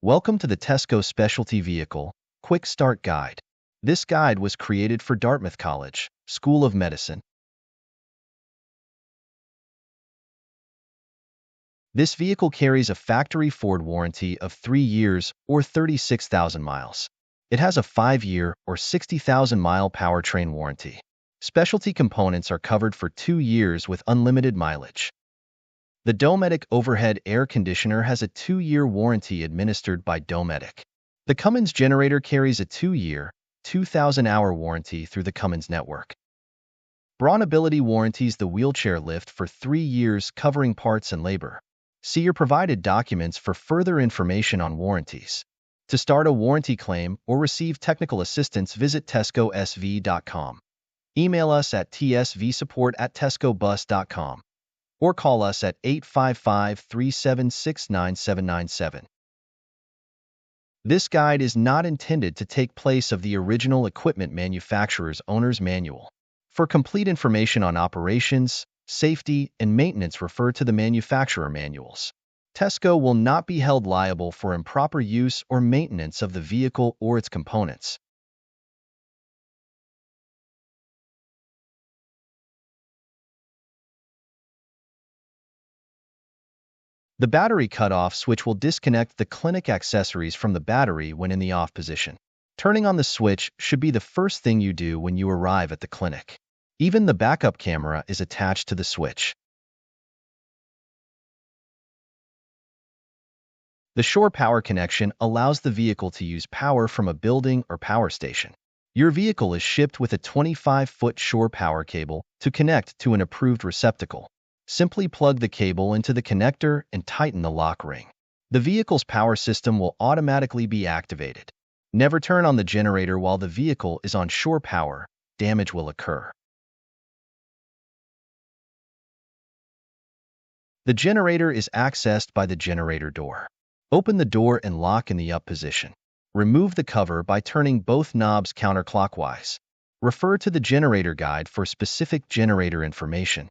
Welcome to the Tesco Specialty Vehicle Quick Start Guide. This guide was created for Dartmouth College, School of Medicine. This vehicle carries a factory Ford warranty of 3 years or 36,000 miles. It has a 5-year or 60,000-mile powertrain warranty. Specialty components are covered for 2 years with unlimited mileage. The Dometic overhead air conditioner has a 2-year warranty administered by Dometic. The Cummins generator carries a 2-year, 2,000-hour warranty through the Cummins network. Braun Ability warranties the wheelchair lift for 3 years covering parts and labor. See your provided documents for further information on warranties. To start a warranty claim or receive technical assistance, visit tescosv.com. Email us at tsvsupport@tescobus.com. or call us at 855-376-9797. This guide is not intended to take place of the original equipment manufacturer's owner's manual. For complete information on operations, safety, and maintenance, refer to the manufacturer manuals. Tesco will not be held liable for improper use or maintenance of the vehicle or its components. The battery cutoff switch will disconnect the clinic accessories from the battery when in the off position. Turning on the switch should be the first thing you do when you arrive at the clinic. Even the backup camera is attached to the switch. The shore power connection allows the vehicle to use power from a building or power station. Your vehicle is shipped with a 25-foot shore power cable to connect to an approved receptacle. Simply plug the cable into the connector and tighten the lock ring. The vehicle's power system will automatically be activated. Never turn on the generator while the vehicle is on shore power. Damage will occur. The generator is accessed by the generator door. Open the door and lock in the up position. Remove the cover by turning both knobs counterclockwise. Refer to the generator guide for specific generator information.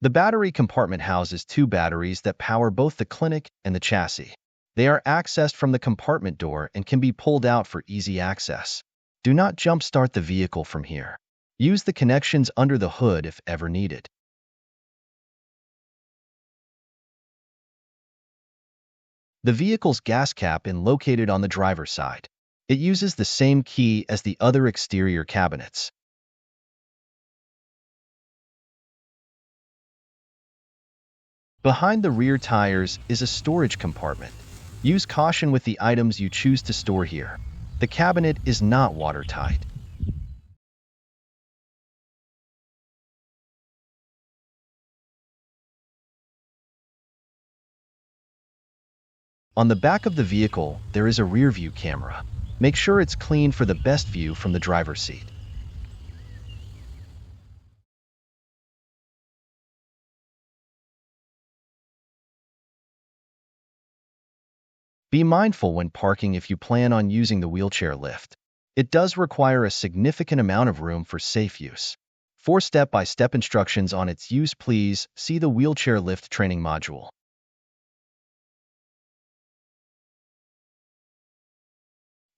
The battery compartment houses 2 batteries that power both the clinic and the chassis. They are accessed from the compartment door and can be pulled out for easy access. Do not jump-start the vehicle from here. Use the connections under the hood if ever needed. The vehicle's gas cap is located on the driver's side. It uses the same key as the other exterior cabinets. Behind the rear tires is a storage compartment. Use caution with the items you choose to store here. The cabinet is not watertight. On the back of the vehicle, there is a rear view camera. Make sure it's clean for the best view from the driver's seat. Be mindful when parking if you plan on using the wheelchair lift. It does require a significant amount of room for safe use. For step-by-step instructions on its use, please see the wheelchair lift training module.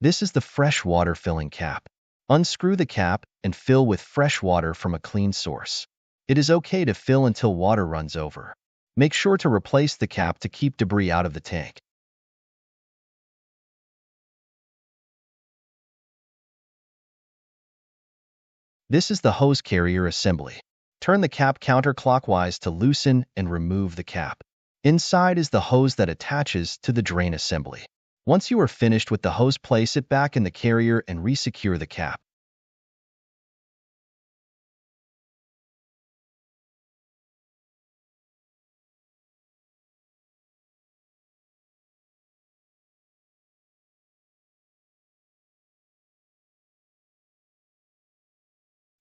This is the fresh water filling cap. Unscrew the cap and fill with fresh water from a clean source. It is okay to fill until water runs over. Make sure to replace the cap to keep debris out of the tank. This is the hose carrier assembly. Turn the cap counterclockwise to loosen and remove the cap. Inside is the hose that attaches to the drain assembly. Once you are finished with the hose, place it back in the carrier and resecure the cap.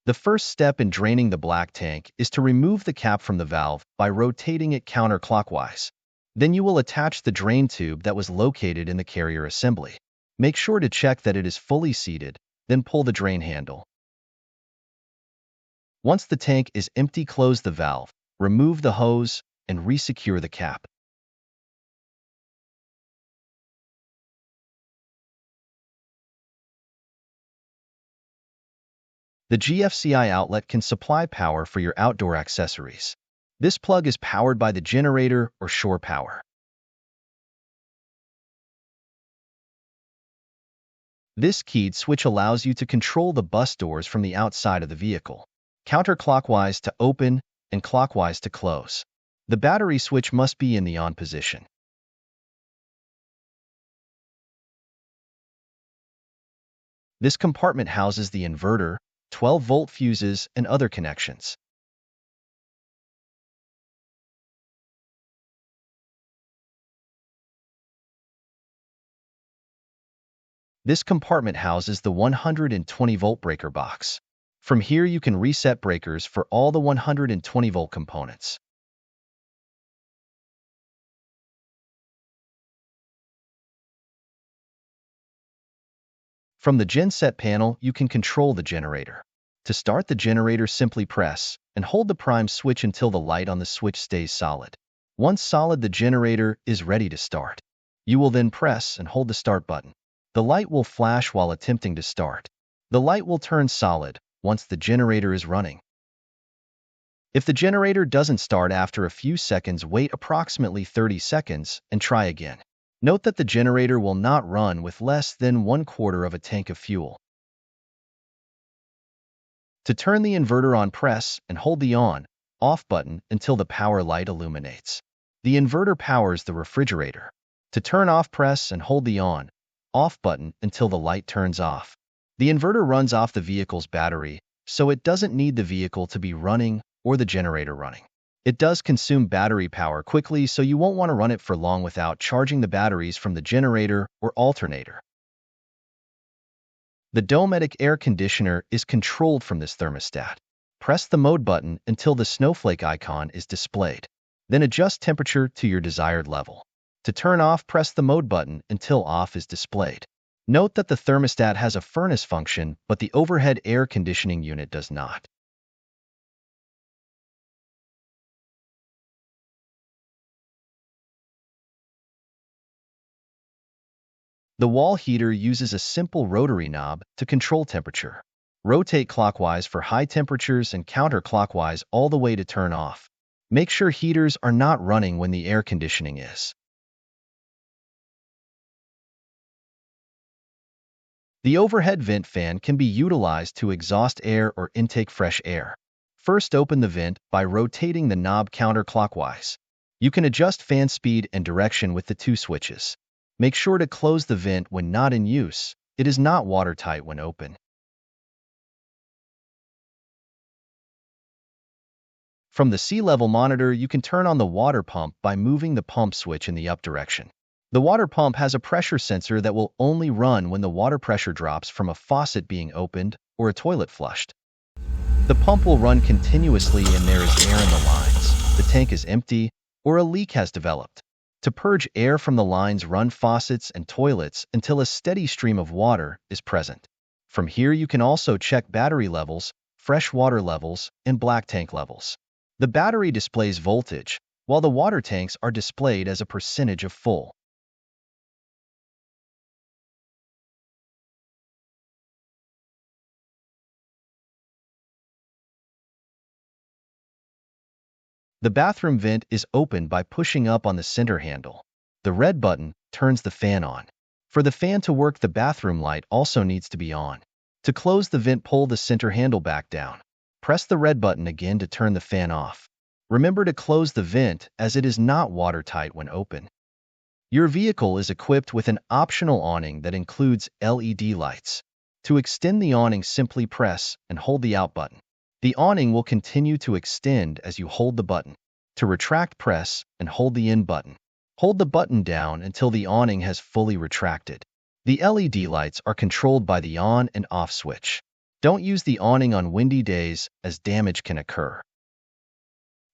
The first step in draining the black tank is to remove the cap from the valve by rotating it counterclockwise. Then you will attach the drain tube that was located in the carrier assembly. Make sure to check that it is fully seated, then pull the drain handle. Once the tank is empty, close the valve, remove the hose, and resecure the cap. The GFCI outlet can supply power for your outdoor accessories. This plug is powered by the generator or shore power. This keyed switch allows you to control the bus doors from the outside of the vehicle, counterclockwise to open and clockwise to close. The battery switch must be in the on position. This compartment houses the inverter, 12-volt fuses, and other connections. This compartment houses the 120-volt breaker box. From here you can reset breakers for all the 120-volt components. From the genset panel, you can control the generator. To start the generator, simply press and hold the prime switch until the light on the switch stays solid. Once solid, the generator is ready to start. You will then press and hold the start button. The light will flash while attempting to start. The light will turn solid once the generator is running. If the generator doesn't start after a few seconds, wait approximately 30 seconds and try again. Note that the generator will not run with less than 1/4 of a tank of fuel. To turn the inverter on, press and hold the on/off button until the power light illuminates. The inverter powers the refrigerator. To turn off, press and hold the on/off button until the light turns off. The inverter runs off the vehicle's battery, so it doesn't need the vehicle to be running or the generator running. It does consume battery power quickly, so you won't want to run it for long without charging the batteries from the generator or alternator. The Dometic air conditioner is controlled from this thermostat. Press the mode button until the snowflake icon is displayed. Then adjust temperature to your desired level. To turn off, press the mode button until off is displayed. Note that the thermostat has a furnace function, but the overhead air conditioning unit does not. The wall heater uses a simple rotary knob to control temperature. Rotate clockwise for high temperatures and counterclockwise all the way to turn off. Make sure heaters are not running when the air conditioning is. The overhead vent fan can be utilized to exhaust air or intake fresh air. First, open the vent by rotating the knob counterclockwise. You can adjust fan speed and direction with the two switches. Make sure to close the vent when not in use. It is not watertight when open. From the sea level monitor, you can turn on the water pump by moving the pump switch in the up direction. The water pump has a pressure sensor that will only run when the water pressure drops from a faucet being opened or a toilet flushed. The pump will run continuously and there is air in the lines, the tank is empty, or a leak has developed. To purge air from the lines, run faucets and toilets until a steady stream of water is present. From here you can also check battery levels, fresh water levels, and black tank levels. The battery displays voltage, while the water tanks are displayed as a percentage of full. The bathroom vent is opened by pushing up on the center handle. The red button turns the fan on. For the fan to work, the bathroom light also needs to be on. To close the vent, pull the center handle back down. Press the red button again to turn the fan off. Remember to close the vent as it is not watertight when open. Your vehicle is equipped with an optional awning that includes LED lights. To extend the awning, simply press and hold the out button. The awning will continue to extend as you hold the button. To retract, press and hold the in button. Hold the button down until the awning has fully retracted. The LED lights are controlled by the on and off switch. Don't use the awning on windy days as damage can occur.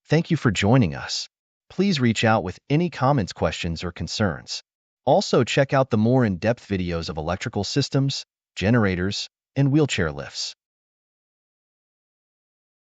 Thank you for joining us. Please reach out with any comments, questions, or concerns. Also, check out the more in-depth videos of electrical systems, generators, and wheelchair lifts.